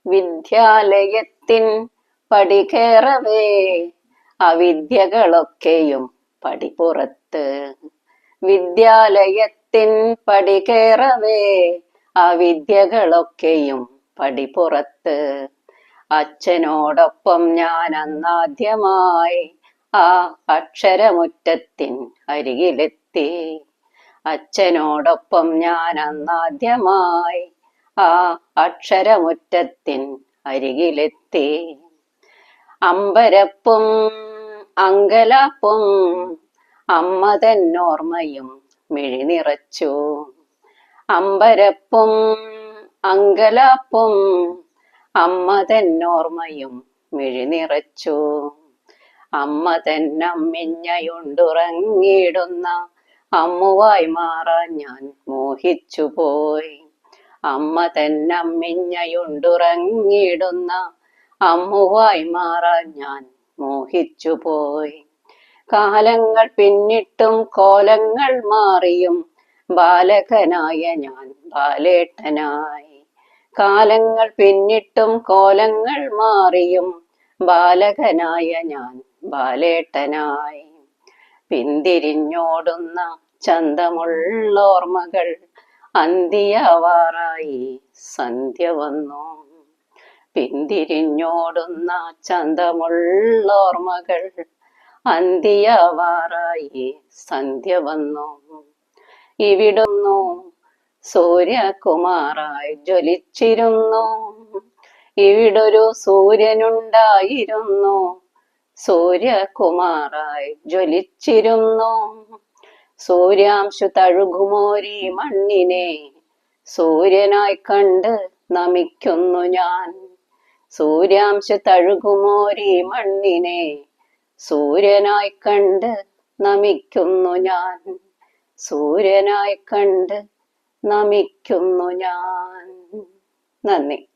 വിദ്യാലയത്തിൻ പടികേറവേ അവിദ്യകളൊക്കെയും പടിപ്പുറത്ത്. വിദ്യാലയത്തിൻ പടികേറവേ അവിദ്യകളൊക്കെയും പടിപ്പുറത്ത്. അച്ഛനോടൊപ്പം ഞാൻ അന്നാദ്യമായി ആ അക്ഷരമുറ്റത്തിൻ അരികിലെത്തി. അച്ഛനോടൊപ്പം ഞാൻ അന്നാദ്യമായി ആ അക്ഷരമുറ്റത്തിൻ അരികിലെത്തി. അമ്പരപ്പും അങ്കലാപ്പും അമ്മ തന്നോർമ്മയും മിഴിനിറച്ചു. അമ്പരപ്പും അങ്കലാപ്പും അമ്മ തന്നോർമ്മയും മിഴിനിറച്ചു. അമ്മ തന്നമ്മിഞ്ഞയുണ്ടുറങ്ങിടുന്ന അമ്മുവായി മാറാൻ ഞാൻ മോഹിച്ചുപോയി. അമ്മ തന്നമ്മിഞ്ഞയുണ്ടുറങ്ങിടുന്ന അമ്മുവായി മാറാൻ ഞാൻ മോഹിച്ചുപോയി. കാലങ്ങൾ പിന്നിട്ടും കോലങ്ങൾ മാറിയും ബാലകനായ ഞാൻ ബാലേട്ടനായി. കാലങ്ങൾ പിന്നിട്ടും കോലങ്ങൾ മാറിയും ബാലകനായ ഞാൻ ബാലേട്ടനായി. പിന്തിരിഞ്ഞോടുന്ന ചന്തമുള്ളോർമ്മകൾ അന്തിയാവാറായി സന്ധ്യ വന്നു. പിന്തിരിഞ്ഞോടുന്ന ചന്തമുള്ളോർമ്മകൾ അന്തിയാവാറായി സന്ധ്യ വന്നു. ഇവിടുന്നു സൂര്യകുമാറായി ജ്വലിച്ചിരുന്നു. ഇവിടൊരു സൂര്യനുണ്ടായിരുന്നു. സൂര്യകുമാറായി ജ്വലിച്ചിരുന്നു. സൂര്യാംശു തഴുകുമോരീ മണ്ണിനെ സൂര്യനായി കണ്ട് നമിക്കുന്നു ഞാൻ. സൂര്യാംശു തഴുകുമോരീ മണ്ണിനെ സൂര്യനായി കണ്ട് നമിക്കുന്നു ഞാൻ. സൂര്യനായി കണ്ട് നമിക്കുന്നു ഞാൻ. നന്ദി.